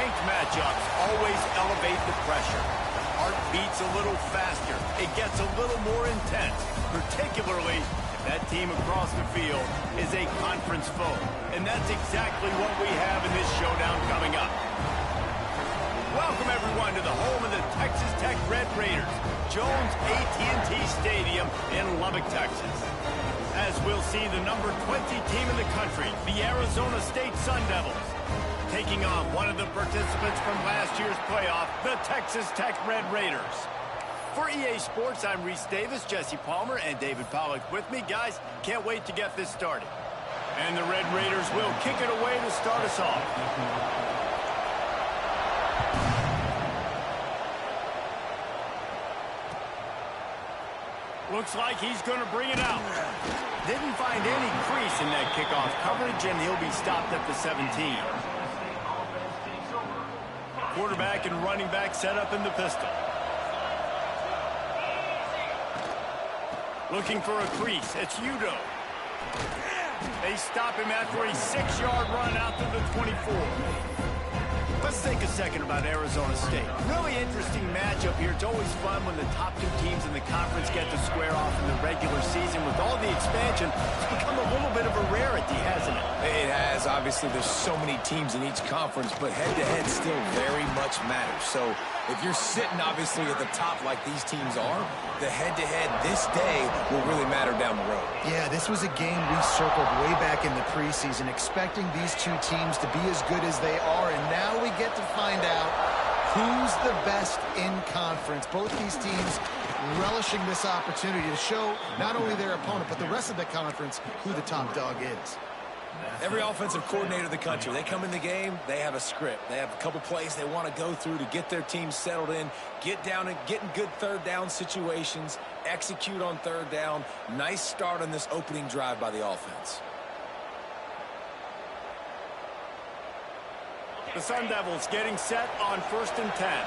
Strength matchups always elevate the pressure. Heart beats a little faster. It gets a little more intense, particularly if that team across the field is a conference foe. And that's exactly what we have in this showdown coming up. Welcome, everyone, to the home of the Texas Tech Red Raiders, Jones AT&T Stadium in Lubbock, Texas. As we'll see the number 20 team in the country, the Arizona State Sun Devils, taking on one of the participants from last year's playoff, the Texas Tech Red Raiders. For EA Sports, I'm Reese Davis, Jesse Palmer, and David Pollack with me. Guys, can't wait to get this started. And the Red Raiders will kick it away to start us off. Looks like he's going to bring it out. Didn't find any crease in that kickoff coverage, and he'll be stopped at the 17. Quarterback and running back set up in the pistol. Looking for a crease. It's Udo. They stop him after a 6-yard run out to the 24. Let's think a second about Arizona State. Really interesting matchup here. It's always fun when the top two teams in the conference get to square off in the regular season. With all the expansion, it's become a little bit of a rarity, hasn't it? It has. Obviously, there's so many teams in each conference, but head-to-head still very much matters. So if you're sitting, obviously, at the top like these teams are, the head-to-head this day will really matter down the road. Yeah, this was a game we circled way back in the preseason, expecting these two teams to be as good as they are, and now we get to find out who's the best in conference. Both these teams relishing this opportunity to show not only their opponent, but the rest of the conference who the top dog is. Every offensive coordinator in the country, they come in the game, they have a script. They have a couple plays they want to go through to get their team settled in, get down and get in good third down situations, execute on third down. Nice start on this opening drive by the offense. The Sun Devils getting set on 1st and 10.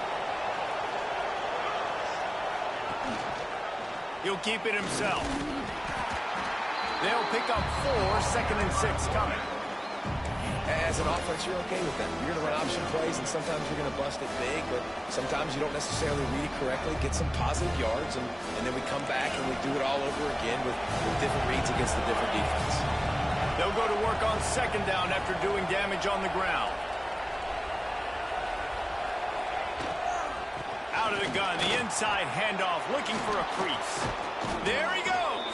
He'll keep it himself. They'll pick up 4, 2nd and 6 coming. As an offense, you're okay with that. You're going to run option plays, and sometimes you're going to bust it big, but sometimes you don't necessarily read it correctly, get some positive yards, and then we come back and we do it all over again with different reads against the different defense. They'll go to work on 2nd down after doing damage on the ground. Out of the gun, the inside handoff, looking for a crease. There he goes.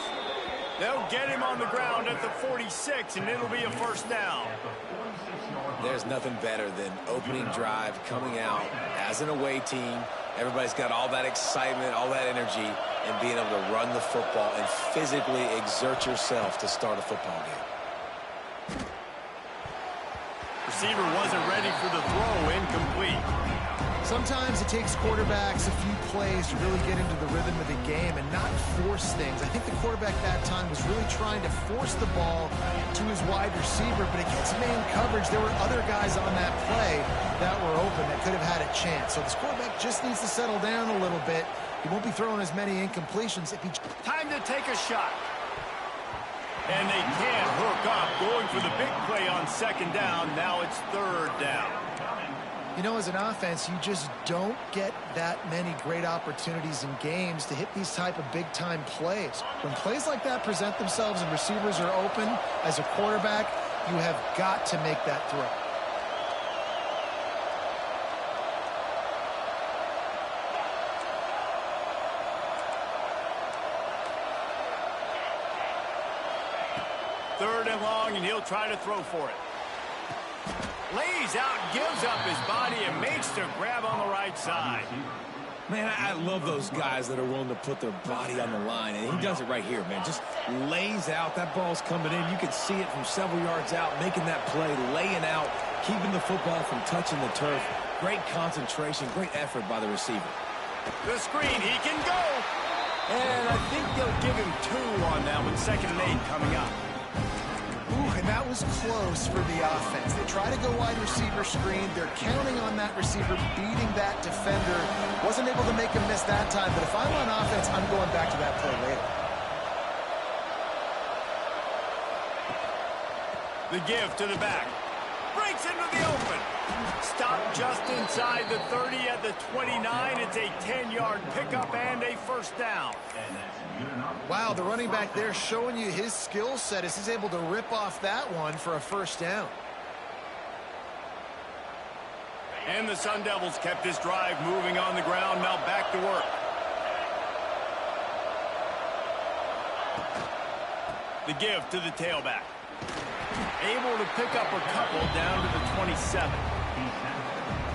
They'll get him on the ground at the 46, and it'll be a 1st down. There's nothing better than opening drive, coming out as an away team. Everybody's got all that excitement, all that energy, and being able to run the football and physically exert yourself to start a football game. Receiver wasn't ready for the throw, incomplete. Sometimes it takes quarterbacks a few plays to really get into the rhythm of the game and not force things. I think the quarterback that time was really trying to force the ball to his wide receiver, but against man coverage, there were other guys on that play that were open that could have had a chance. So this quarterback just needs to settle down a little bit. He won't be throwing as many incompletions if he... Time to take a shot. And they can't hook up, going for the big play on 2nd down. Now it's 3rd down. You know, as an offense, you just don't get that many great opportunities in games to hit these type of big-time plays. When plays like that present themselves and receivers are open, as a quarterback, you have got to make that throw. Third and long, and he'll try to throw for it. Lays out, gives up his body, and makes the grab on the right side. Man, I love those guys that are willing to put their body on the line, and he does it right here, man. Just lays out. That ball's coming in. You can see it from several yards out, making that play, laying out, keeping the football from touching the turf. Great concentration, great effort by the receiver. The screen, he can go. And I think they'll give him 2 on that one. 2nd and 8 coming up. Ooh, and that was close for the offense. They try to go wide receiver screen. They're counting on that receiver beating that defender. Wasn't able to make him miss that time, but if I'm on offense, I'm going back to that play later. The give to the back. Breaks into the open. Stopped just inside the 30 at the 29. It's a 10-yard pickup and a first down. Wow, the running back there showing you his skill set as he's able to rip off that one for a first down. And the Sun Devils kept this drive moving on the ground. Now back to work. The give to the tailback. Able to pick up a couple down to the 27.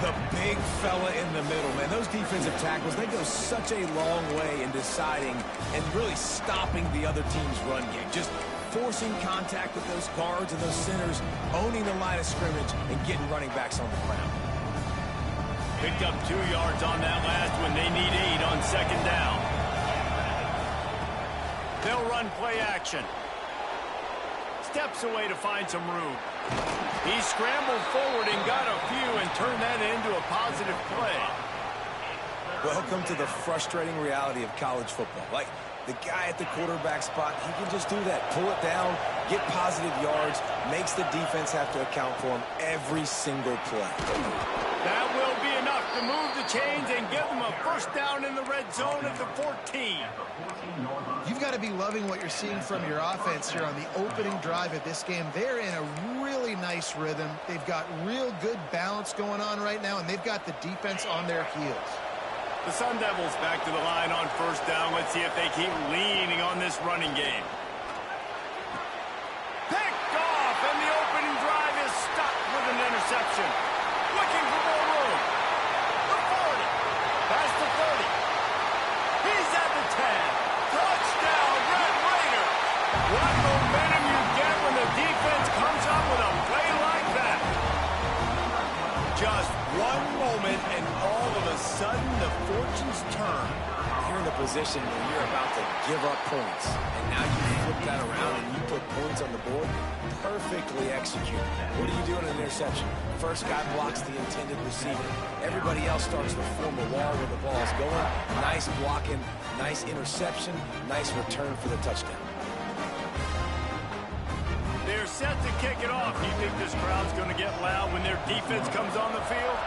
The big fella in the middle, man. Those defensive tackles, they go such a long way in deciding and really stopping the other team's run game. Just forcing contact with those guards and those centers, owning the line of scrimmage, and getting running backs on the ground. Picked up 2 yards on that last one. They need 8 on second down. They'll run play action. Steps away to find some room. He scrambled forward and got a few and turned that into a positive play. Welcome to the frustrating reality of college football. Like, the guy at the quarterback spot, he can just do that. Pull it down, get positive yards, makes the defense have to account for him every single play. That will be enough to move the chains and give them a first down in the red zone at the 14. You've got to be loving what you're seeing from your offense here on the opening drive of this game. They're in a really nice rhythm. They've got real good balance going on right now, and they've got the defense on their heels. The Sun Devils back to the line on first down. Let's see if they keep leaning on this running game. Picked off, and the opening drive is stopped with an interception. Looking for more room. The 40. Past the 30. He's at the 10. Touchdown, Red Raider. What momentum you get when the defense comes up with a play like that. Just one moment, and all of a sudden, the fortunes turn. You're in the position where you're about to give up points, and now you flip that around and you put points on the board. Perfectly executed. What do you do in an interception? First guy blocks the intended receiver. Everybody else starts to form a wall where the ball's going. Nice blocking, nice interception, nice return for the touchdown. They're set to kick it off. Do you think this crowd's going to get loud when their defense comes on the field?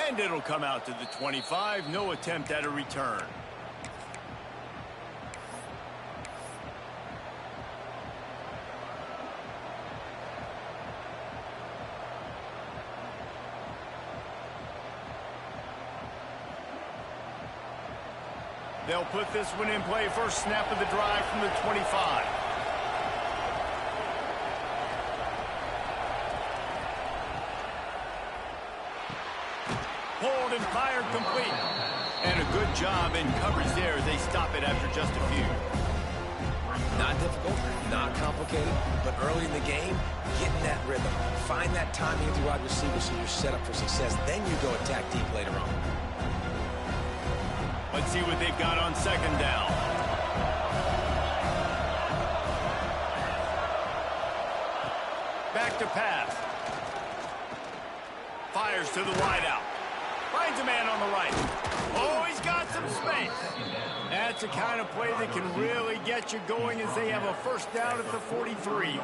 And it'll come out to the 25. No attempt at a return. They'll put this one in play. First snap of the drive from the 25. Pulled and fired complete. And a good job in coverage there as they stop it after just a few. Not difficult, not complicated, but early in the game, getting that rhythm. Find that timing with your wide receiver so you're set up for success. Then you go attack deep later on. Let's see what they've got on second down. Back to pass. Fires to the wideout. Finds a man on the right. Oh, he's got some space. That's the kind of play that can really get you going as they have a first down at the 43.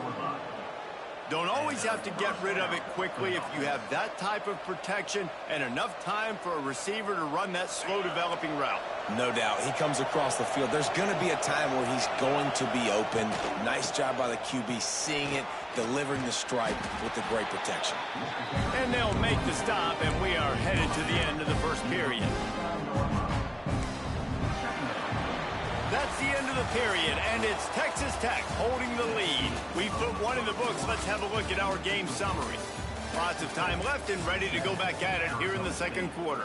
Don't always have to get rid of it quickly if you have that type of protection and enough time for a receiver to run that slow-developing route. No doubt. He comes across the field. There's going to be a time where he's going to be open. Nice job by the QB seeing it, delivering the strike with the great protection. And they'll make the stop, and we are headed to the end of the first period. That's the end of the period, and it's Texas Tech holding the lead. We put one in the books. Let's have a look at our game summary. Lots of time left and ready to go back at it here in the second quarter.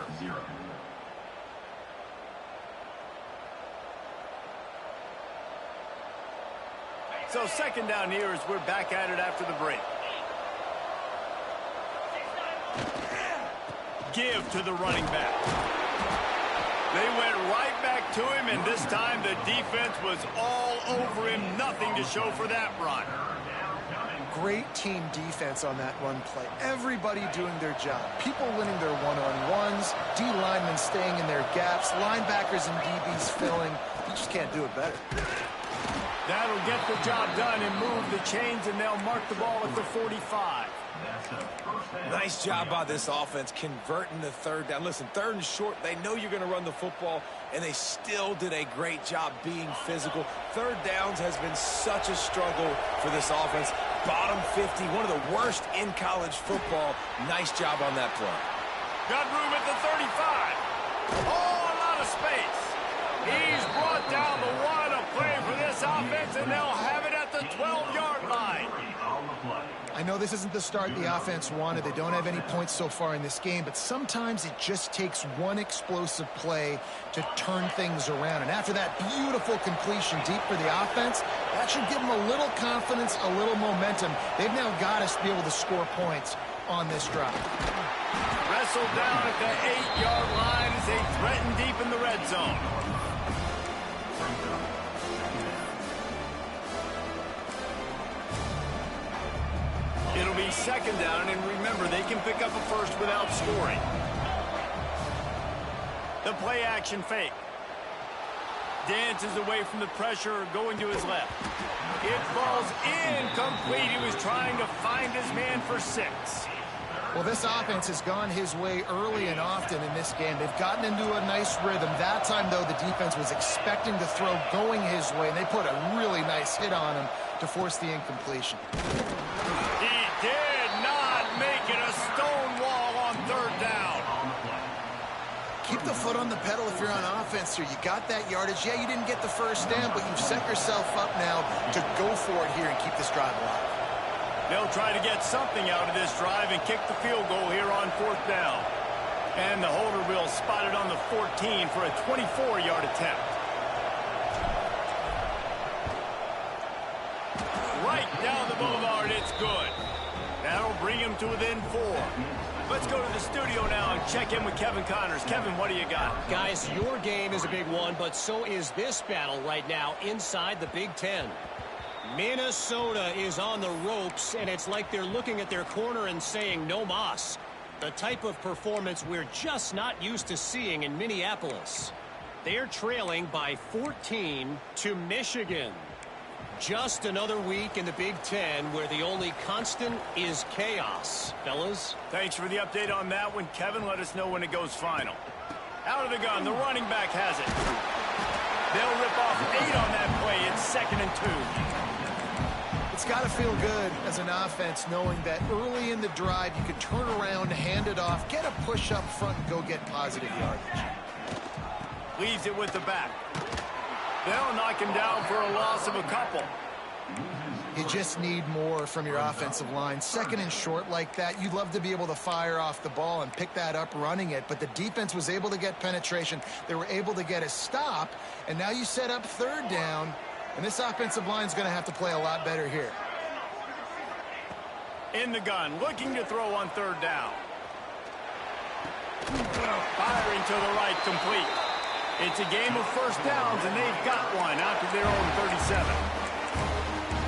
So second down here as we're back at it after the break. Give to the running back. They went right back to him, and this time the defense was all over him. Nothing to show for that run. Great team defense on that run play. Everybody doing their job. People winning their one-on-ones, D linemen staying in their gaps, linebackers and DBs filling. You just can't do it better. That'll get the job done and move the chains, and they'll mark the ball at the 45. Nice job by this offense converting the third down. Listen, third and short, they know you're going to run the football, and they still did a great job being physical. Third downs has been such a struggle for this offense. Bottom 50, one of the worst in college football. Nice job on that play. Got room at the 35. Oh, a lot of space. He's brought down the one of play for this offense, and they'll have it at the 12-yard line. I know this isn't the start the offense wanted. They don't have any points so far in this game, but sometimes it just takes one explosive play to turn things around. And after that beautiful completion deep for the offense, that should give them a little confidence, a little momentum. They've now got us to be able to score points on this drive. Wrestled down at the 8-yard line as they threaten deep in the red zone. It'll be second down, and remember, they can pick up a first without scoring. The play action fake. Dances away from the pressure, going to his left. It falls incomplete. He was trying to find his man for 6. Well, this offense has gone his way early and often in this game. They've gotten into a nice rhythm. That time, though, the defense was expecting to throw going his way, and they put a really nice hit on him to force the incompletion. He did not make it a stone wall on third down. Keep the foot on the pedal if you're on offense here. You got that yardage. Yeah, you didn't get the first down, but you've set yourself up now to go for it here and keep this drive alive. They'll try to get something out of this drive and kick the field goal here on fourth down. And the holder will spot it on the 14 for a 24-yard attempt. Right down the boulevard, it's good. That'll bring him to within 4. Let's go to the studio now and check in with Kevin Connors. Kevin, what do you got? Guys, your game is a big one, but so is this battle right now inside the Big Ten. Minnesota is on the ropes, and it's like they're looking at their corner and saying, no mas. The type of performance we're just not used to seeing in Minneapolis. They're trailing by 14 to Michigan. Just another week in the Big Ten where the only constant is chaos. Fellas? Thanks for the update on that one, Kevin. Let us know when it goes final. Out of the gun, the running back has it. They'll rip off 8 on that play. It's 2nd and 2. It's got to feel good as an offense knowing that early in the drive you can turn around, hand it off, get a push up front, and go get positive yardage. Leaves it with the back. They'll knock him down for a loss of a couple. You just need more from your offensive line. 2nd and short like that, you'd love to be able to fire off the ball and pick that up running it, but the defense was able to get penetration. They were able to get a stop, and now you set up 3rd down, and this offensive line is going to have to play a lot better here. In the gun, looking to throw on 3rd down. Firing to the right, complete. It's a game of first downs, and they've got one out to their own 37.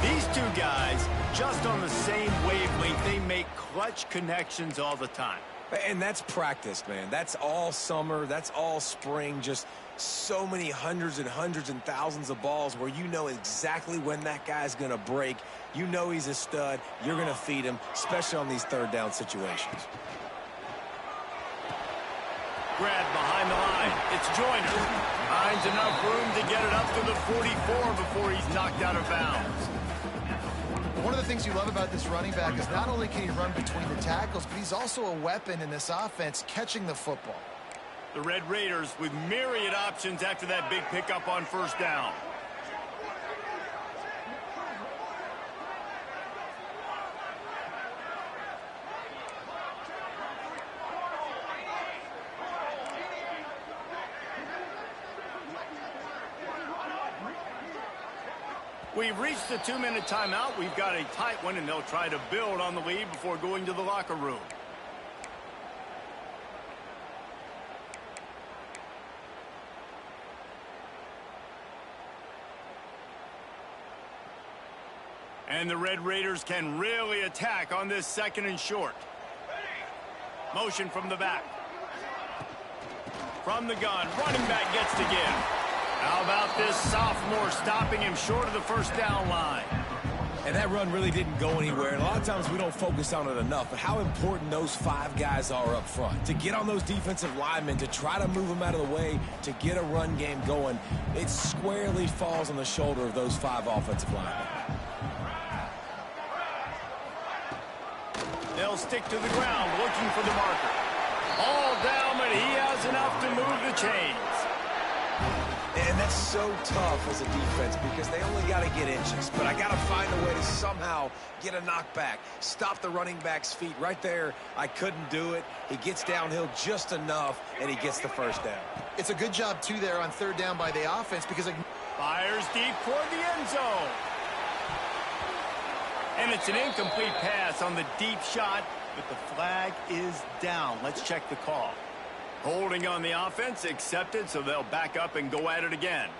These two guys, just on the same wavelength, they make clutch connections all the time. And that's practice, man. That's all summer. That's all spring. Just so many hundreds and thousands of balls where you know exactly when that guy's going to break. You know he's a stud. You're going to feed him, especially on these 3rd down situations. Grab behind the line. It's Joyner. Finds enough room to get it up to the 44 before he's knocked out of bounds. One of the things you love about this running back is not only can he run between the tackles, but he's also a weapon in this offense catching the football. The Red Raiders with myriad options after that big pickup on 1st down. We've reached the 2-minute timeout. We've got a tight one, and they'll try to build on the lead before going to the locker room. And the Red Raiders can really attack on this 2nd and short. Motion from the back. From the gun, running back gets to give. How about this sophomore stopping him short of the first down line? And that run really didn't go anywhere. And a lot of times we don't focus on it enough, but how important those 5 guys are up front. To get on those defensive linemen, to try to move them out of the way, to get a run game going, it squarely falls on the shoulder of those 5 offensive linemen. They'll stick to the ground looking for the marker. All down, but he has enough to move the chains. And that's so tough as a defense because they only got to get inches. But I got to find a way to somehow get a knockback, stop the running back's feet. Right there, I couldn't do it. He gets downhill just enough, and he gets the first down. It's a good job, too, there on third down by the offense because... Fires deep toward the end zone. And it's an incomplete pass on the deep shot, but the flag is down. Let's check the call. Holding on the offense, accepted, so they'll back up and go at it again.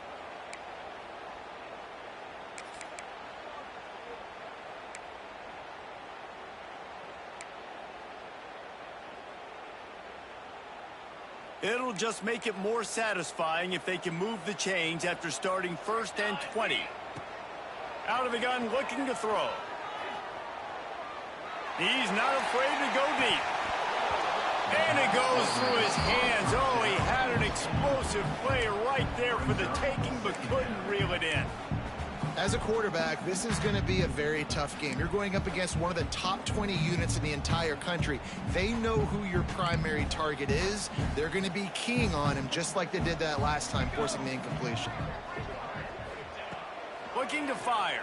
It'll just make it more satisfying if they can move the chains after starting 1st and 20. Out of the gun, looking to throw. He's not afraid to go deep. And it goes through his hands. Oh, he had an explosive play right there for the taking, but couldn't reel it in. As a quarterback, this is going to be a very tough game. You're going up against one of the top 20 units in the entire country. They know who your primary target is. They're going to be keying on him just like they did that last time, forcing the incompletion. Looking to fire.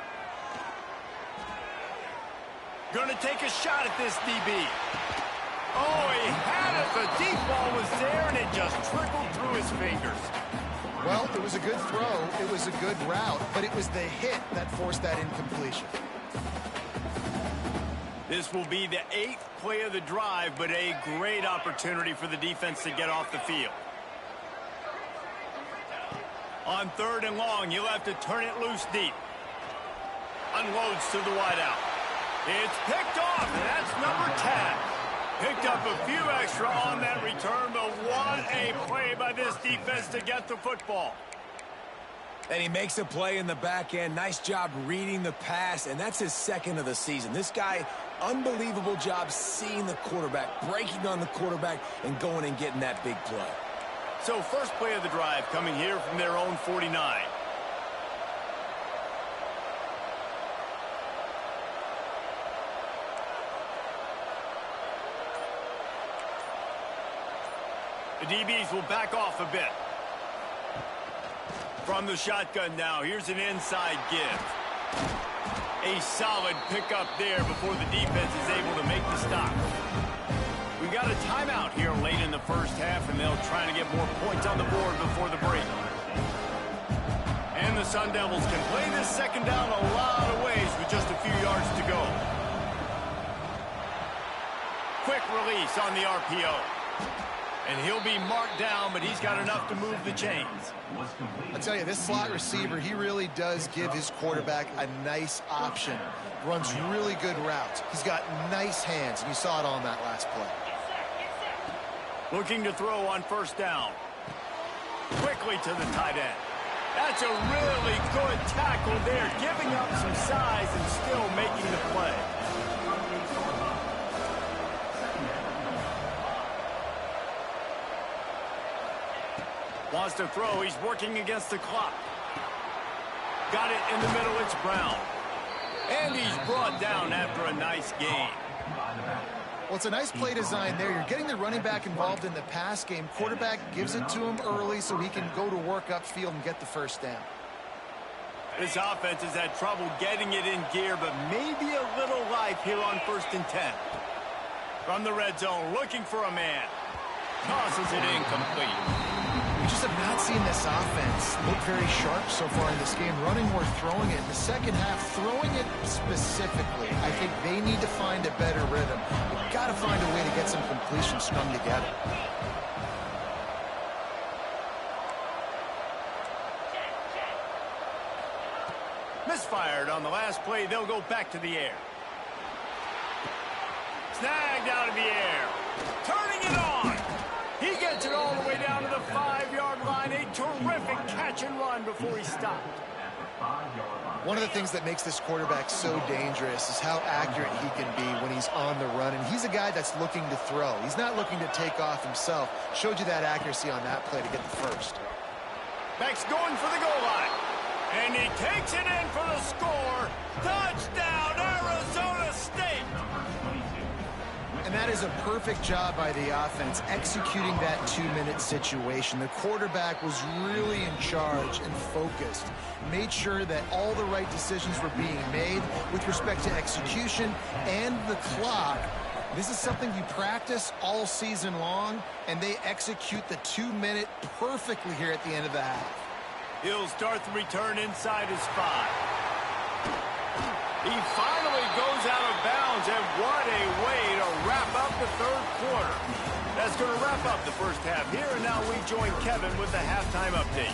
Going to take a shot at this DB. Oh, he had it. The deep ball was there, and it just trickled through his fingers. Well, it was a good throw. It was a good route, but it was the hit that forced that incompletion. This will be the 8th play of the drive, but a great opportunity for the defense to get off the field. On 3rd and long, you'll have to turn it loose deep. Unloads to the wideout. It's picked off, and that's number 10. Picked up a few extra on that return, but what a play by this defense to get the football. And he makes a play in the back end. Nice job reading the pass, and that's his 2nd of the season. This guy, unbelievable job seeing the quarterback, breaking on the quarterback, and going and getting that big play. So first play of the drive coming here from their own 49. The DBs will back off a bit. From the shotgun now, here's an inside give. A solid pickup there before the defense is able to make the stop. We got a timeout here late in the first half, and they'll try to get more points on the board before the break. And the Sun Devils can play this second down a lot of ways with just a few yards to go. Quick release on the RPO. And he'll be marked down, but he's got enough to move the chains. I tell you, this slot receiver, he really does give his quarterback a nice option. Runs really good routes. He's got nice hands, and you saw it on that last play. Looking to throw on 1st down. Quickly to the tight end. That's a really good tackle there, giving up some size and still making the play. Wants to throw. He's working against the clock. Got it in the middle. It's Brown. And he's brought down after a nice gain. Well, it's a nice play design there. You're getting the running back involved in the pass game. Quarterback gives it to him early so he can go to work upfield and get the first down. This offense has had trouble getting it in gear, but maybe a little life here on 1st and 10. From the red zone, looking for a man. Tosses it incomplete. We just have not seen this offense look very sharp so far in this game, running or throwing it. In the second half, throwing it specifically, I think they need to find a better rhythm. They've got to find a way to get some completions strung together. Misfired on the last play. They'll go back to the air. Snagged out of the air. Turning it on. He gets it all the way down to the 5-yard line. A terrific catch catch and run before he stopped. One of the things that makes this quarterback so dangerous is how accurate he can be when he's on the run. And he's a guy that's looking to throw. He's not looking to take off himself. Showed you that accuracy on that play to get the first. Beck's going for the goal line. And he takes it in for the score. Touchdown, Arizona State. And that is a perfect job by the offense, executing that 2-minute situation. The quarterback was really in charge and focused. Made sure that all the right decisions were being made with respect to execution and the clock. This is something you practice all season long, and they execute the 2-minute perfectly here at the end of the half. He'll start the return inside his 5. He finally goes out of bounds, and what a way to wrap up the third quarter. That's going to wrap up the first half here, and now we join Kevin with the halftime update.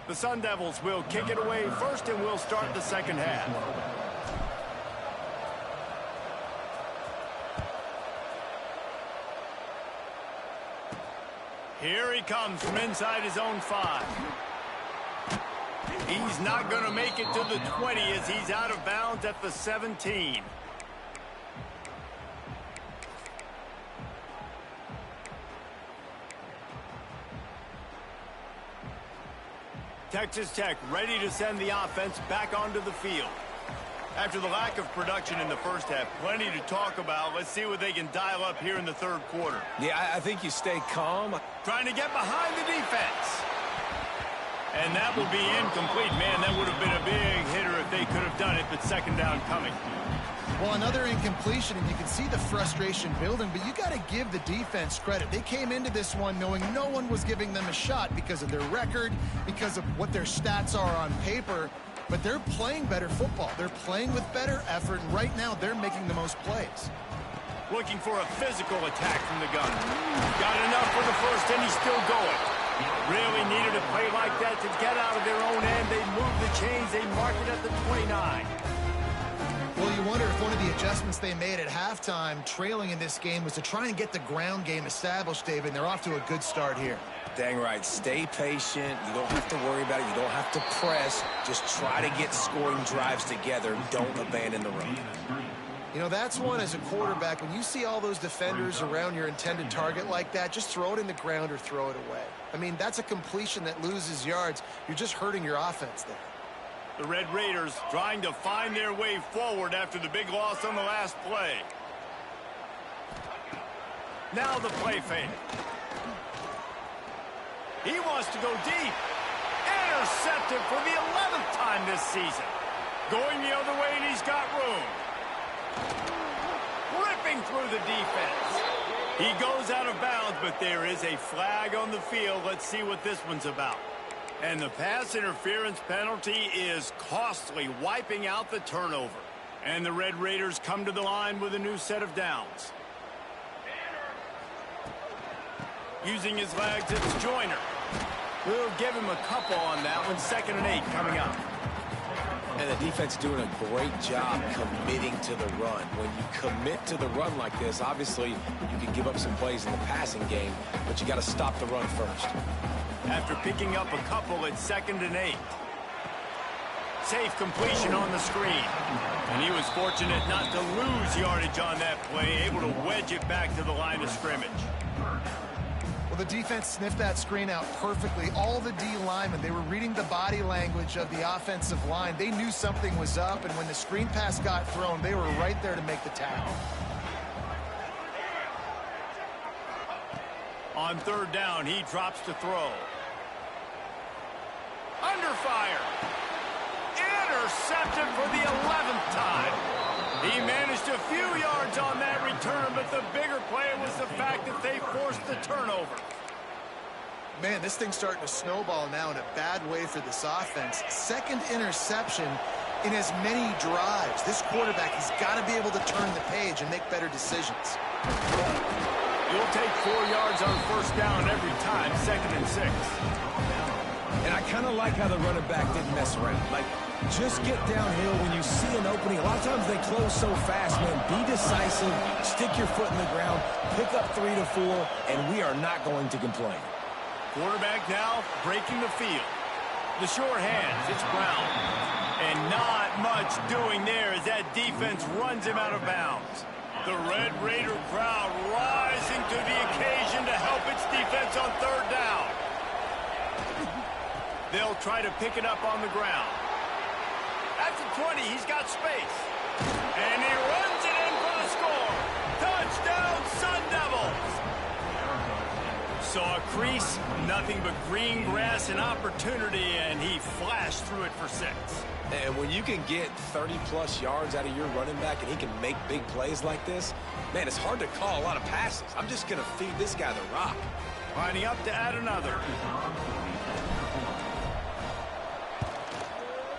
The Sun Devils will kick it away first, and we'll start the second half. Here he comes from inside his own 5. He's not going to make it to the 20 as he's out of bounds at the 17. Texas Tech ready to send the offense back onto the field. After the lack of production in the first half, plenty to talk about. Let's see what they can dial up here in the third quarter. Yeah, I think you stay calm. Trying to get behind the defense. And that will be incomplete. Man, that would have been a big hitter if they could have done it, but second down coming. Well, another incompletion, and you can see the frustration building, but you got to give the defense credit. They came into this one knowing no one was giving them a shot because of their record, because of what their stats are on paper, but they're playing better football. They're playing with better effort, and right now they're making the most plays. Looking for a physical attack from the gun. Got enough for the first, and he's still going. Really needed a play like that to get out of their own end. They moved the chains. They marked it at the 29. Well, you wonder if one of the adjustments they made at halftime, trailing in this game, was to try and get the ground game established, David, and they're off to a good start here. Dang right. Stay patient. You don't have to worry about it. You don't have to press. Just try to get scoring drives together. Don't abandon the run. You know, that's one as a quarterback. When you see all those defenders around your intended target like that, just throw it in the ground or throw it away. I mean, that's a completion that loses yards. You're just hurting your offense there. The Red Raiders trying to find their way forward after the big loss on the last play. Now the play fake. He wants to go deep. Intercepted for the 11th time this season. Going the other way, and he's got room. Ripping through the defense. He goes out of bounds, but there is a flag on the field. Let's see what this one's about. And the pass interference penalty is costly, wiping out the turnover. And the Red Raiders come to the line with a new set of downs. Using his legs, it's Joyner. We'll give him a couple on that one. 2nd and 8 coming up. And the defense doing a great job committing to the run. When you commit to the run like this, obviously you can give up some plays in the passing game, but you got to stop the run first. After picking up a couple, it's 2nd and 8. Safe completion on the screen. And he was fortunate not to lose yardage on that play, able to wedge it back to the line of scrimmage. Well, the defense sniffed that screen out perfectly. All the D linemen, they were reading the body language of the offensive line. They knew something was up, and when the screen pass got thrown, they were right there to make the tackle. On 3rd down, he drops to throw. Under fire. Intercepted for the 11th time. He managed a few yards on that return, but the bigger play was the fact that they forced the turnover. Man, this thing's starting to snowball now in a bad way for this offense. 2nd interception in as many drives. This quarterback has got to be able to turn the page and make better decisions. You'll take 4 yards on first down every time, 2nd and 6. And I kind of like how the running back didn't mess around. Like, just get downhill when you see an opening. A lot of times they close so fast, man. Be decisive, stick your foot in the ground, pick up 3 to 4, and we are not going to complain. Quarterback now breaking the field. The sure hands, it's Brown. And not much doing there as that defense runs him out of bounds. The Red Raider crowd rising to the occasion to help its defense on 3rd down. They'll try to pick it up on the ground. At the 20, he's got space. And he runs it in for the score. Touchdown, Sun Devils! Saw a crease, nothing but green grass and opportunity, and he flashed through it for 6. And when you can get 30-plus yards out of your running back and he can make big plays like this, man, it's hard to call a lot of passes. I'm just going to feed this guy the rock. Lining up to add another.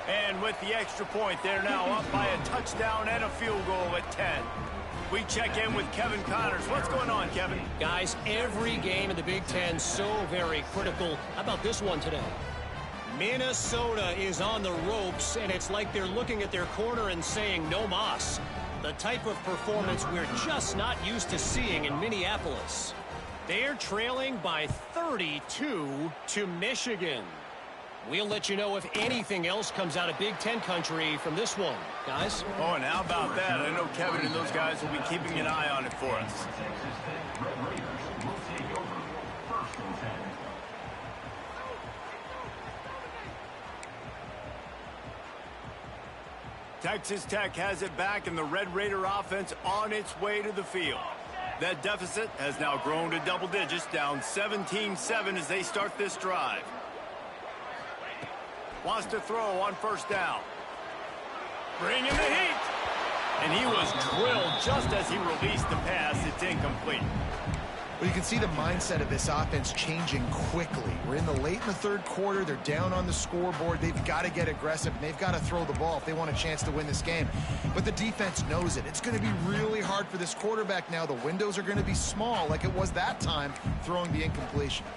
And with the extra point, they're now up by a touchdown and a field goal at 10. We check in with Kevin Connors. What's going on, Kevin? Guys, every game in the Big Ten so very critical. How about this one today? Minnesota is on the ropes, and it's like they're looking at their corner and saying, no mas. The type of performance we're just not used to seeing in Minneapolis. They're trailing by 32 to Michigan. We'll let you know if anything else comes out of Big Ten country from this one, guys. Oh, and how about that? I know Kevin and those guys will be keeping an eye on it for us. Texas Tech has it back, and the Red Raider offense on its way to the field. That deficit has now grown to double digits, down 17-7 as they start this drive. Wants to throw on first down. Bringing the heat. And he was drilled just as he released the pass. It's incomplete. Well, you can see the mindset of this offense changing quickly. We're in the late in the 3rd quarter. They're down on the scoreboard. They've got to get aggressive, and they've got to throw the ball if they want a chance to win this game. But the defense knows it. It's going to be really hard for this quarterback now. The windows are going to be small like it was that time throwing the incompletion.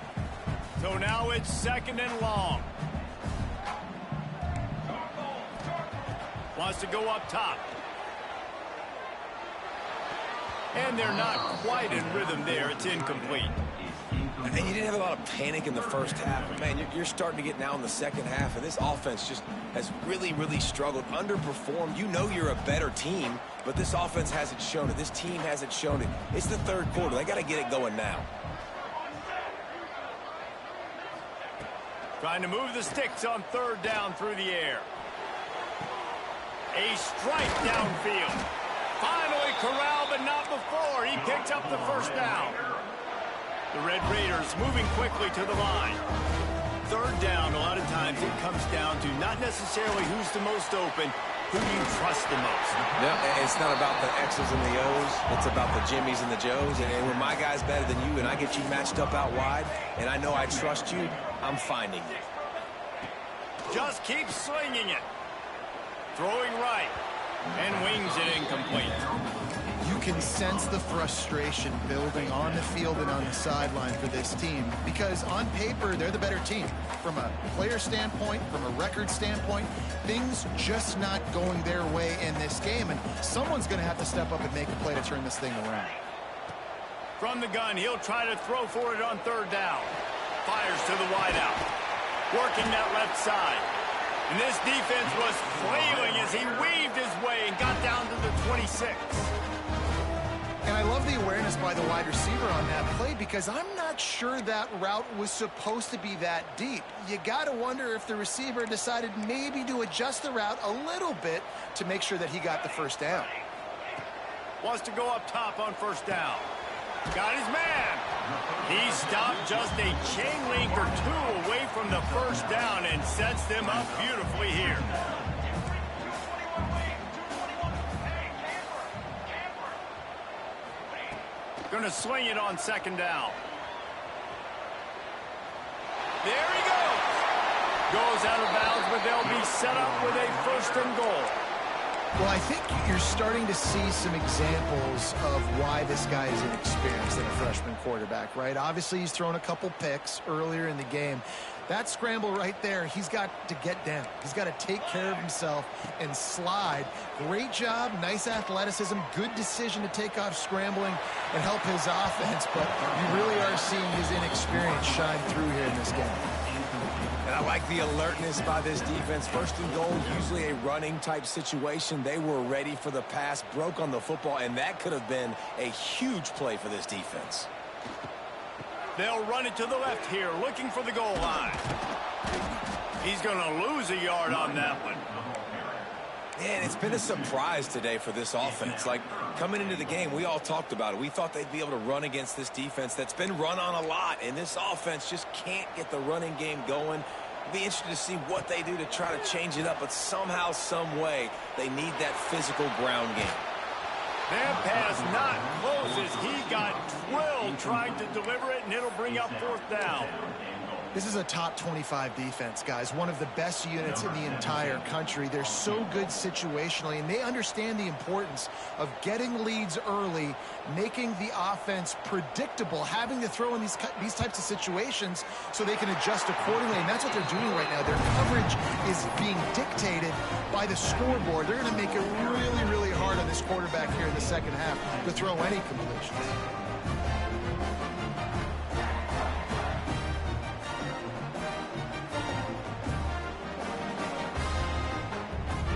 So now it's 2nd and long. Wants to go up top. And they're not quite in rhythm there. It's incomplete. And you didn't have a lot of panic in the first half. But man, you're starting to get now in the second half, and this offense just has really, really struggled, underperformed. You know you're a better team, but this offense hasn't shown it. This team hasn't shown it. It's the 3rd quarter. They got to get it going now. Trying to move the sticks on 3rd down through the air. A strike downfield. Finally corralled, but not before. He picks up the first down. The Red Raiders moving quickly to the line. 3rd down, a lot of times it comes down to not necessarily who's the most open, who you trust the most. Yeah, it's not about the X's and the O's. It's about the Jimmies and the Joes. And when my guy's better than you and I get you matched up out wide, and I know I trust you, I'm finding you. Just keep slinging it. Throwing right. And wings it incomplete. You can sense the frustration building on the field and on the sideline for this team because on paper, they're the better team. From a player standpoint, from a record standpoint, things just not going their way in this game, and someone's going to have to step up and make a play to turn this thing around. From the gun, he'll try to throw for it on 3rd down. Fires to the wideout. Working that left side. And this defense was flailing as he weaved his way and got down to the 26. And I love the awareness by the wide receiver on that play because I'm not sure that route was supposed to be that deep. You got to wonder if the receiver decided maybe to adjust the route a little bit to make sure that he got the first down. Wants to go up top on first down. Got his man. He stopped just a chain link or two away from the first down and sets them up beautifully here. Going to swing it on 2nd down. There he goes. Goes out of bounds, but they'll be set up with a 1st and goal. Well, I think you're starting to see some examples of why this guy is inexperienced in a freshman quarterback, right? Obviously, he's thrown a couple picks earlier in the game. That scramble right there, he's got to get down. He's got to take care of himself and slide. Great job, nice athleticism, good decision to take off scrambling and help his offense, but you really are seeing his inexperience shine through here in this game. And I like the alertness by this defense. First and goal, usually a running type situation. They were ready for the pass, broke on the football, and that could have been a huge play for this defense. They'll run it to the left here, looking for the goal line. He's going to lose a yard on that one. Man, it's been a surprise today for this offense. Like, coming into the game, we all talked about it. We thought they'd be able to run against this defense that's been run on a lot, and this offense just can't get the running game going. It'll be interesting to see what they do to try to change it up, but somehow, some way, they need that physical ground game. That pass not close as he got drilled trying to deliver it, and it'll bring up 4th down. This is a top 25 defense, guys. One of the best units in the entire country. They're so good situationally, and they understand the importance of getting leads early, making the offense predictable, having to throw in these types of situations so they can adjust accordingly, and that's what they're doing right now. Their coverage is being dictated by the scoreboard. They're going to make it really, really hard on this quarterback here in the second half to throw any completions.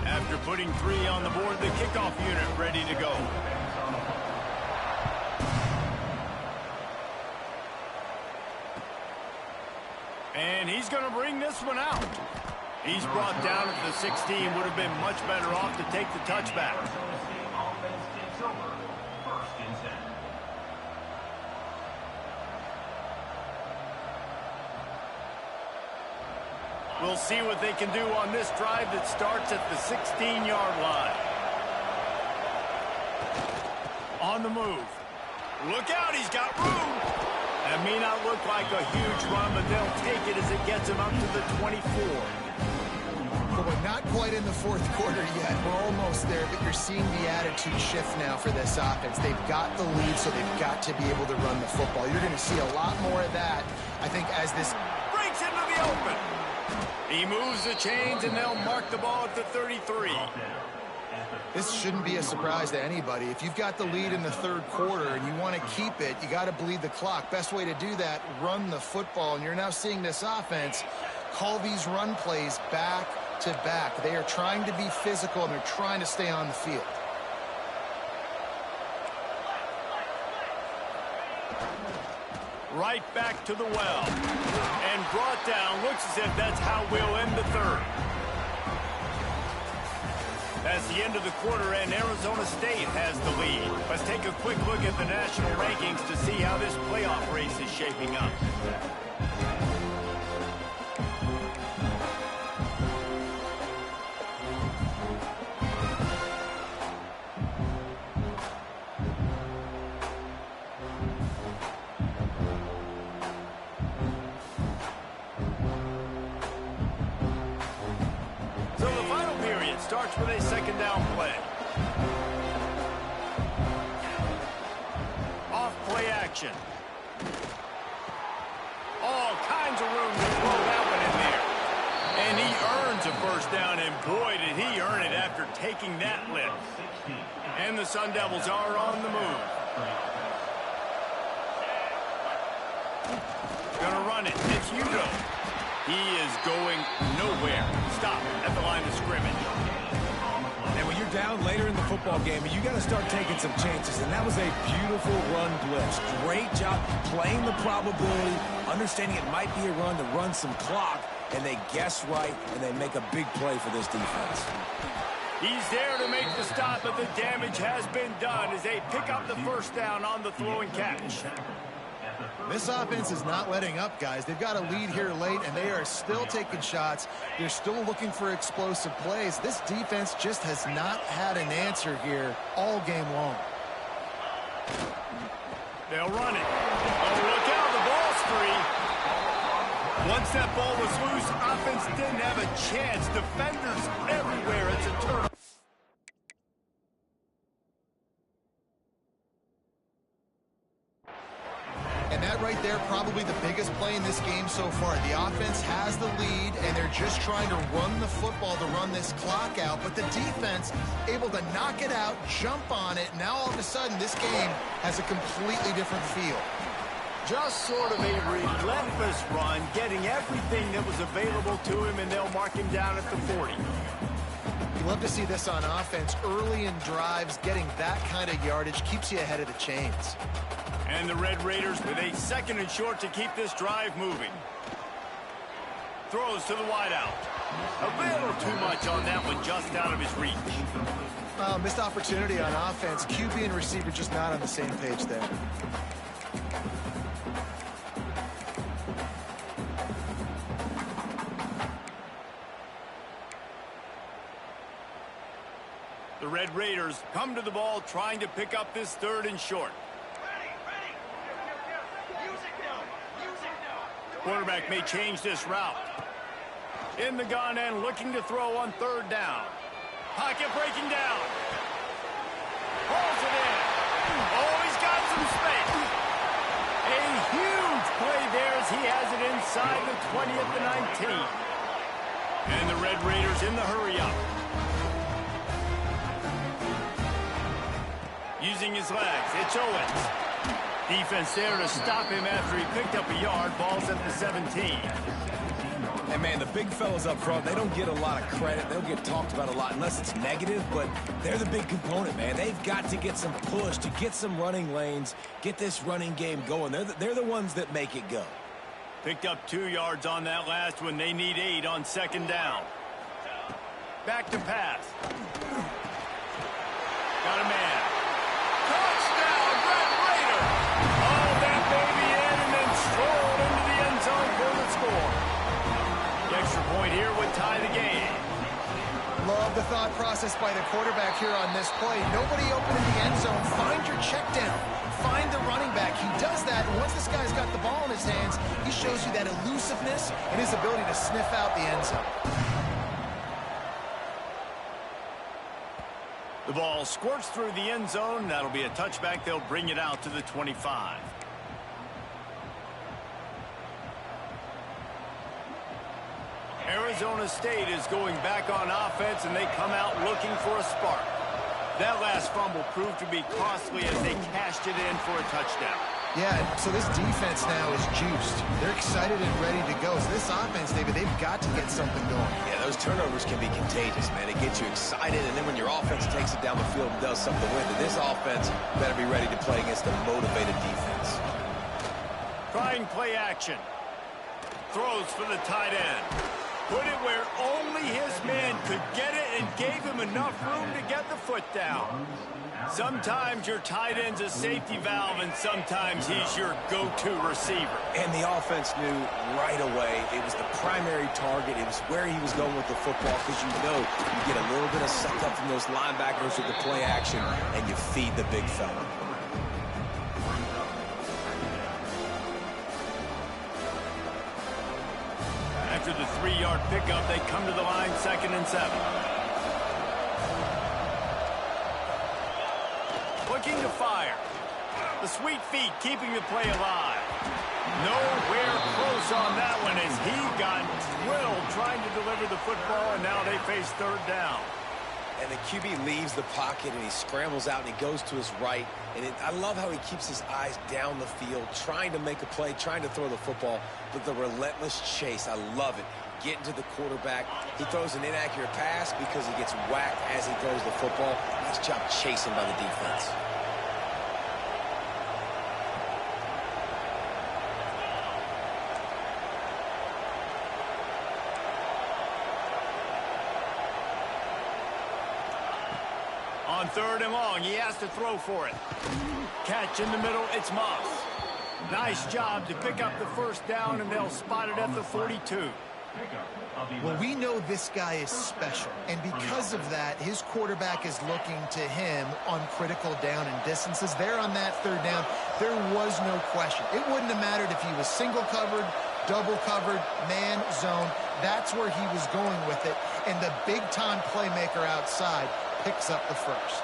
After putting 3 on the board, the kickoff unit ready to go. And he's going to bring this one out. He's brought down at the 16. Would have been much better off to take the touchback. We'll see what they can do on this drive that starts at the 16-yard line. On the move. Look out, he's got room. That may not look like a huge run, but they'll take it as it gets him up to the 24. But we're not quite in the 4th quarter yet. We're almost there, but you're seeing the attitude shift now for this offense. They've got the lead, so they've got to be able to run the football. You're going to see a lot more of that, I think, as this breaks into the open. He moves the chains, and they'll mark the ball at the 33. This shouldn't be a surprise to anybody. If you've got the lead in the 3rd quarter and you want to keep it, you got to bleed the clock. Best way to do that, run the football. And you're now seeing this offense call these run plays back to back. They are trying to be physical, and they're trying to stay on the field. Right back to the well. And brought down. Looks as if that's how we'll end the 3rd. That's the end of the quarter, and Arizona State has the lead. Let's take a quick look at the national rankings to see how this playoff race is shaping up. Starts with a 2nd down play. Off play action. All kinds of room to throw that one in there. And he earns a 1st down, and boy, did he earn it after taking that lift. And the Sun Devils are on the move. Gonna run it. It's Hugo. He is going nowhere. Stop at the line of scrimmage. And when you're down later in the football game, you got to start taking some chances. And that was a beautiful run blitz. Great job playing the probability, understanding it might be a run to run some clock, and they guess right, and they make a big play for this defense. He's there to make the stop, but the damage has been done as they pick up the 1st down on the throw and catch. This offense is not letting up, guys. They've got a lead here late, and they are still taking shots. They're still looking for explosive plays. This defense just has not had an answer here all game long. They'll run it. Oh, look out, the ball's free. Once that ball was loose, offense didn't have a chance. Defenders everywhere. It's a turnover. that right there, probably the biggest play in this game so far. The offense has the lead, and they're just trying to run the football to run this clock out. But the defense able to knock it out, jump on it. Now all of a sudden, this game has a completely different feel. Just sort of a relentless run, getting everything that was available to him, and they'll mark him down at the 40. You love to see this on offense. Early in drives, getting that kind of yardage keeps you ahead of the chains. And the Red Raiders with a 2nd and short to keep this drive moving. Throws to the wideout. A little too much on that one, just out of his reach. Missed opportunity on offense. QB and receiver just not on the same page there. The Red Raiders come to the ball trying to pick up this 3rd and short. Quarterback may change this route. In the gun and looking to throw on 3rd down. Pocket breaking down. Pulls it in. Oh, he's got some space. A huge play there as he has it inside the 20 at the 19. And the Red Raiders in the hurry-up. Using his legs, it's Owens. Defense there to stop him after he picked up a yard. Ball's at the 17. And, man, the big fellas up front, they don't get a lot of credit. They'll get talked about a lot unless it's negative, but they're the big component, man. They've got to get some push to get some running lanes, get this running game going. They're the ones that make it go. Picked up 2 yards on that last one. They need 8 on 2nd down. Back to pass. Got a man. Touchdown, Red Raider! Oh, that baby in and then strolled into the end zone for the score. The extra point here would tie the game. Love the thought process by the quarterback here on this play. Nobody open in the end zone. Find your check down. Find the running back. He does that, and once this guy's got the ball in his hands, he shows you that elusiveness and his ability to sniff out the end zone. The ball squirts through the end zone. That'll be a touchback. They'll bring it out to the 25. Arizona State is going back on offense, and they come out looking for a spark. That last fumble proved to be costly as they cashed it in for a touchdown. Yeah, so this defense now is juiced. They're excited and ready to go. So this offense, David, they've got to get something going. Yeah, those turnovers can be contagious, man. It gets you excited, and then when your offense takes it down the field and does something with it, this offense better be ready to play against a motivated defense. Trying play action. Throws for the tight end. Put it where only his man could get it and gave him enough room to get the foot down. Sometimes your tight end's a safety valve, and sometimes he's your go-to receiver. And the offense knew right away it was the primary target. It was where he was going with the football, because you know you get a little bit of suck up from those linebackers with the play action, and you feed the big fella. After the 3-yard pickup, they come to the line, 2nd and 7. Looking to fire. The sweet feet keeping the play alive. Nowhere close on that one as he got drilled trying to deliver the football, and now they face 3rd down. And the QB leaves the pocket, and he scrambles out, and he goes to his right. And I love how he keeps his eyes down the field, trying to make a play, trying to throw the football. But the relentless chase, I love it. Getting to the quarterback. He throws an inaccurate pass because he gets whacked as he throws the football. Nice job chasing by the defense. On 3rd and long, he has to throw for it. Catch in the middle, it's Moss. Nice job to pick up the 1st down, and they'll spot it at the 42. Well, we know this guy is special, and because of that, his quarterback is looking to him on critical down and distances. There on that 3rd down, there was no question. It wouldn't have mattered if he was single covered, double covered, man, zone. That's where he was going with it, and the big-time playmaker outside picks up the 1st.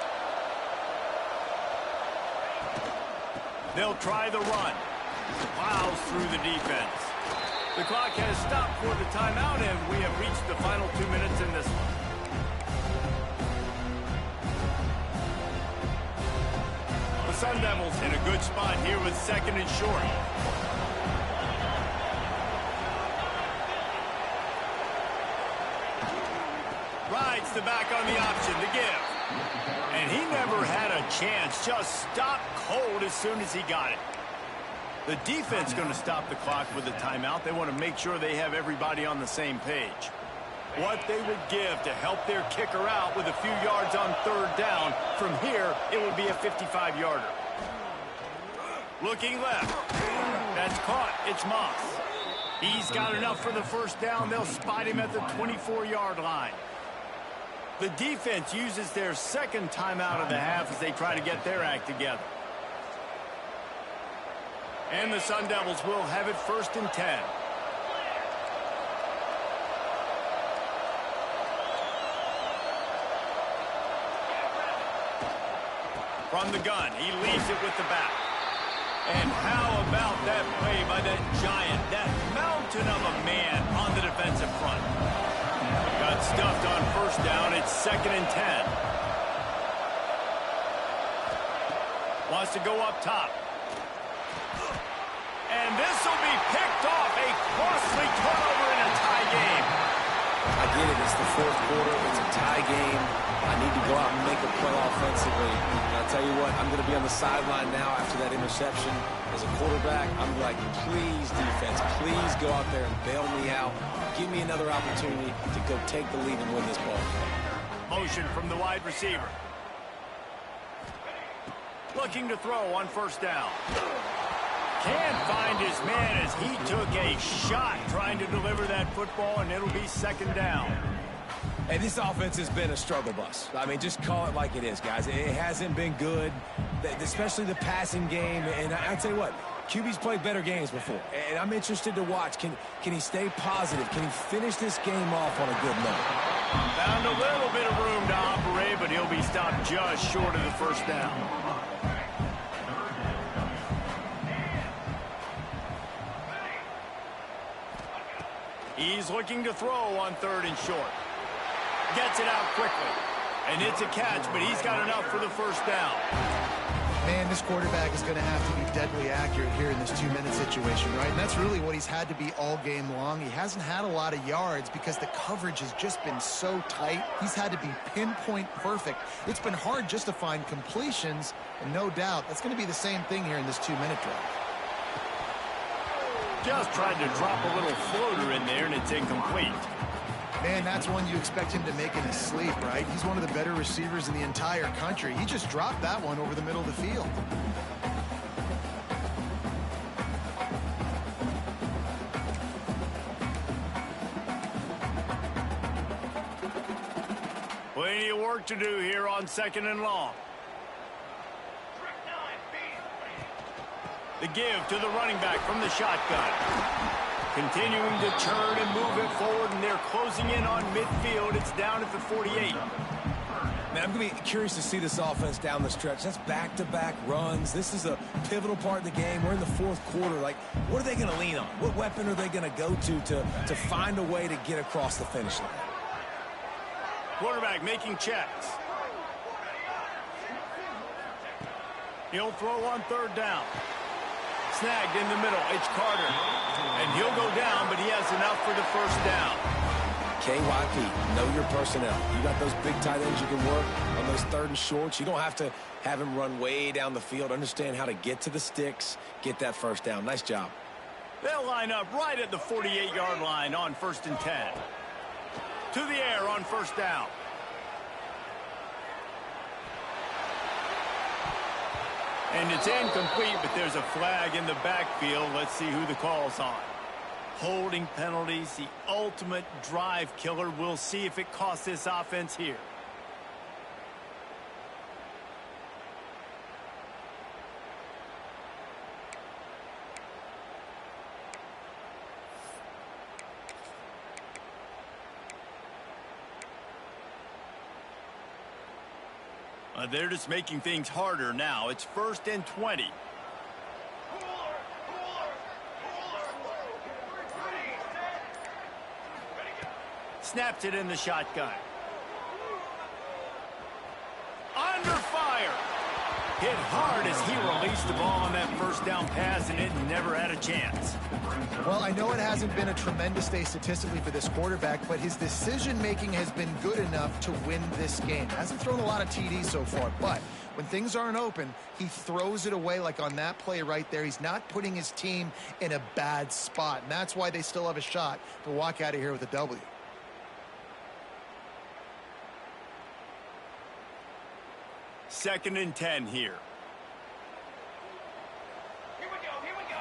They'll try the run. Plows through the defense. The clock has stopped for the timeout, and we have reached the final 2 minutes in this one. The Sun Devils in a good spot here with second and short. Rides the back on the option to give. And he never had a chance. Just stopped cold as soon as he got it. The defense going to stop the clock with a timeout. They want to make sure they have everybody on the same page. What they would give to help their kicker out with a few yards on third down. From here, it would be a 55-yarder. Looking left. That's caught. It's Moss. He's got enough for the first down. They'll spot him at the 24-yard line. The defense uses their second timeout of the half as they try to get their act together. And the Sun Devils will have it 1st and 10. From the gun, he leaves it with the back. And how about that play by that giant, that mountain of a man on the defensive front? Got stuffed on first down. It's 2nd and 10. Wants to go up top. And this will be picked off. A costly turnover in a tie game. I get it. It's the 4th quarter. It's a tie game. I need to go out and make a play offensively. And I'll tell you what, I'm going to be on the sideline now after that interception. As a quarterback, I'm like, please, defense, please go out there and bail me out. Give me another opportunity to go take the lead and win this ball. Motion from the wide receiver. Looking to throw on first down. Can't find his man as he took a shot trying to deliver that football, and it'll be 2nd down. Hey, this offense has been a struggle bus. I mean, just call it like it is, guys. It hasn't been good, especially the passing game. And I'll tell you what, QB's played better games before. And I'm interested to watch. Can he stay positive? Can he finish this game off on a good note? Found a little bit of room to operate, but he'll be stopped just short of the first down. He's looking to throw on 3rd and short. Gets it out quickly. And it's a catch, but he's got enough for the first down. Man, this quarterback is going to have to be deadly accurate here in this 2-minute situation, right? And that's really what he's had to be all game long. He hasn't had a lot of yards because the coverage has just been so tight. He's had to be pinpoint perfect. It's been hard just to find completions, and no doubt that's going to be the same thing here in this 2-minute drive. Just tried to drop a little floater in there, and it's incomplete. Man, that's one you expect him to make in his sleep, right? He's one of the better receivers in the entire country. He just dropped that one over the middle of the field. Plenty of work to do here on 2nd and long. The give to the running back from the shotgun. Continuing to turn and move it forward, and they're closing in on midfield. It's down at the 48. Man, I'm going to be curious to see this offense down the stretch. That's back-to-back runs. This is a pivotal part of the game. We're in the 4th quarter. Like, what are they going to lean on? What weapon are they going to go to find a way to get across the finish line? Quarterback making checks. He'll throw on 3rd down. Snagged in the middle. It's Carter. And he'll go down, but he has enough for the first down. KYP, know your personnel. You got those big tight ends you can work on those 3rd and shorts. You don't have to have him run way down the field. Understand how to get to the sticks, get that first down. Nice job. They'll line up right at the 48-yard line on 1st and 10. To the air on first down. And it's incomplete, but there's a flag in the backfield. Let's see who the call's on. Holding penalties, the ultimate drive killer. We'll see if it costs this offense here. They're just making things harder now. It's 1st and 20. Snaps it in the shotgun. Under fire. Hit hard as he released the ball on that first down pass, and it never had a chance. Well, I know it hasn't been a tremendous day statistically for this quarterback, but his decision-making has been good enough to win this game. Hasn't thrown a lot of TDs so far, but when things aren't open, he throws it away like on that play right there. He's not putting his team in a bad spot, and that's why they still have a shot to walk out of here with a W. Second and 10 here. Here we go.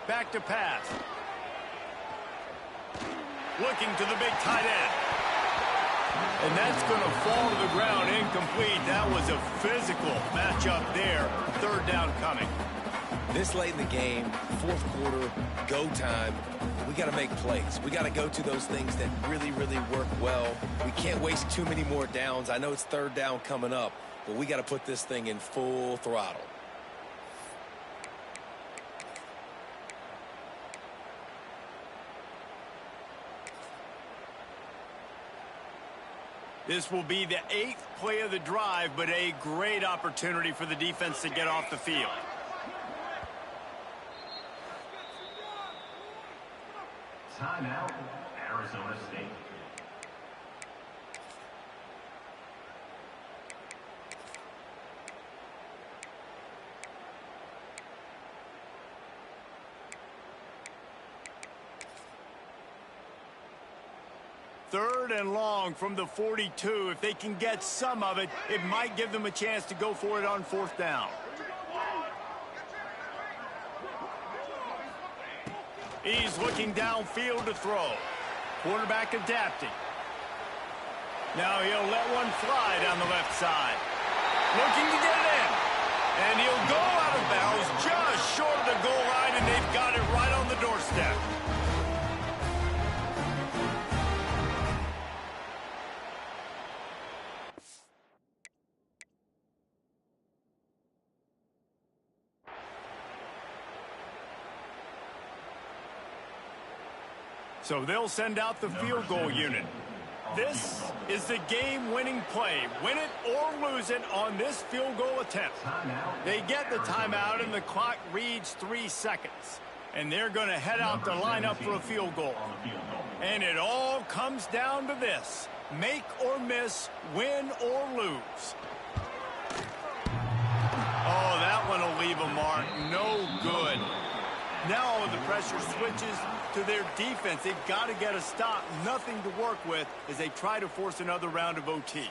Back to pass. Looking to the big tight end. And that's going to fall to the ground incomplete. That was a physical matchup there. Third down coming. This late in the game, fourth quarter, go time, we got to make plays. We got to go to those things that really, really work well. We can't waste too many more downs. I know it's third down coming up, but we got to put this thing in full throttle. This will be the 8th play of the drive, but a great opportunity for the defense to get off the field. Timeout, Arizona State. Third and long from the 42. If they can get some of it, it might give them a chance to go for it on fourth down. He's looking downfield to throw. Quarterback adapting. Now he'll let one fly down the left side. Looking to get it in. And he'll go out of bounds just short of the goal line, and they've got it right on the doorstep. So they'll send out the field goal unit. This is the game-winning play. Win it or lose it on this field goal attempt. They get the timeout, and the clock reads 3 seconds. And they're going to head out to line up for a field goal. And it all comes down to this. Make or miss, win or lose. Oh, that one will leave a mark. No good. Now the pressure switches to their defense. They've got to get a stop. Nothing to work with as they try to force another round of OT.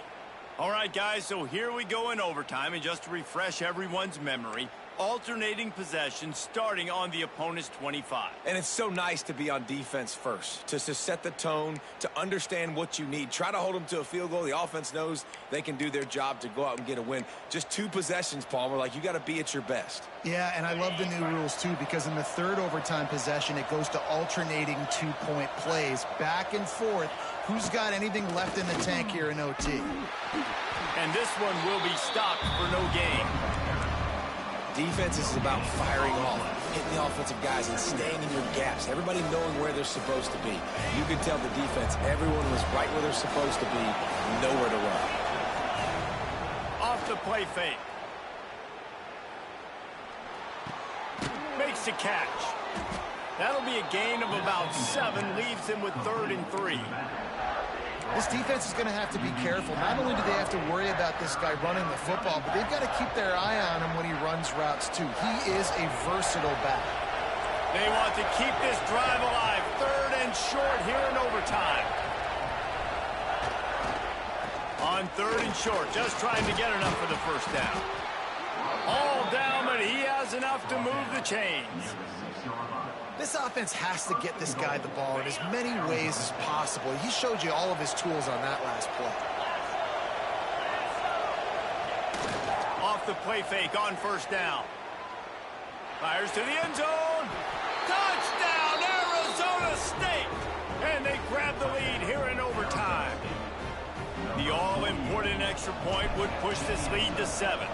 All right, guys, so here we go in overtime. And just to refresh everyone's memory, alternating possession starting on the opponent's 25. And it's so nice to be on defense first, to set the tone, to understand what you need. Try to hold them to a field goal. The offense knows they can do their job to go out and get a win. Just 2 possessions, Palmer. Like, you got to be at your best. Yeah, and I love the new rules, too, because in the third overtime possession, it goes to alternating 2-point plays. Back and forth. Who's got anything left in the tank here in OT? And this one will be stopped for no gain. Defense is about firing off, hitting the offensive guys and staying in your gaps. Everybody knowing where they're supposed to be. You can tell the defense, everyone was right where they're supposed to be, nowhere to run. Off the play fake. Makes the catch. That'll be a gain of about 7, leaves him with 3rd and 3. This defense is going to have to be careful. Not only do they have to worry about this guy running the football, but they've got to keep their eye on him when he runs routes, too. He is a versatile back. They want to keep this drive alive. 3rd and short here in overtime. On 3rd and short, just trying to get enough for the first down. All down, but he has enough to move the chains. This offense has to get this guy the ball in as many ways as possible. He showed you all of his tools on that last play. Off the play fake on first down. Fires to the end zone. Touchdown, Arizona State! And they grab the lead here in overtime. The all-important extra point would push this lead to 7.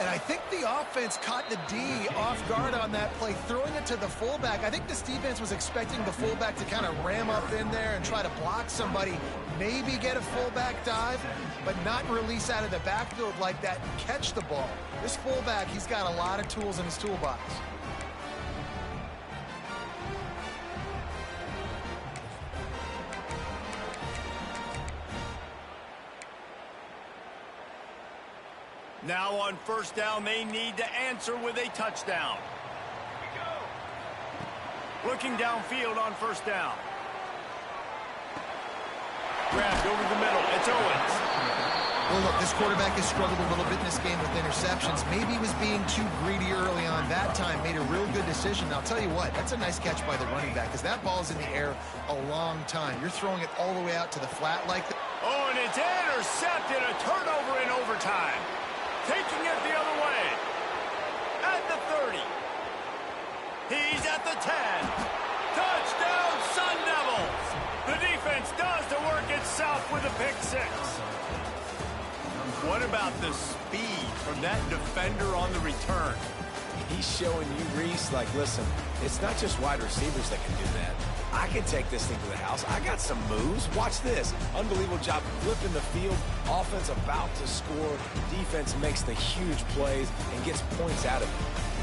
And I think the offense caught the D off guard on that play, throwing it to the fullback. I think this defense was expecting the fullback to kind of ram up in there and try to block somebody, maybe get a fullback dive, but not release out of the backfield like that and catch the ball. This fullback, he's got a lot of tools in his toolbox. Now on first down, they need to answer with a touchdown. Looking downfield on first down. Grabbed over the middle. It's Owens. Well, look, this quarterback has struggled a little bit in this game with interceptions. Maybe he was being too greedy early on. That time made a real good decision. Now, I'll tell you what, that's a nice catch by the running back because that ball's in the air a long time. You're throwing it all the way out to the flat like that. Oh, and it's intercepted. A turnover in overtime. Taking it the other way. At the 30. He's at the 10. Touchdown, Sun Devils. The defense does the work itself with a pick six. What about the speed from that defender on the return? He's showing you, Reese, like, listen, it's not just wide receivers that can do that. I can take this thing to the house. I got some moves. Watch this. Unbelievable job flipping the field. Offense about to score. Defense makes the huge plays and gets points out of it.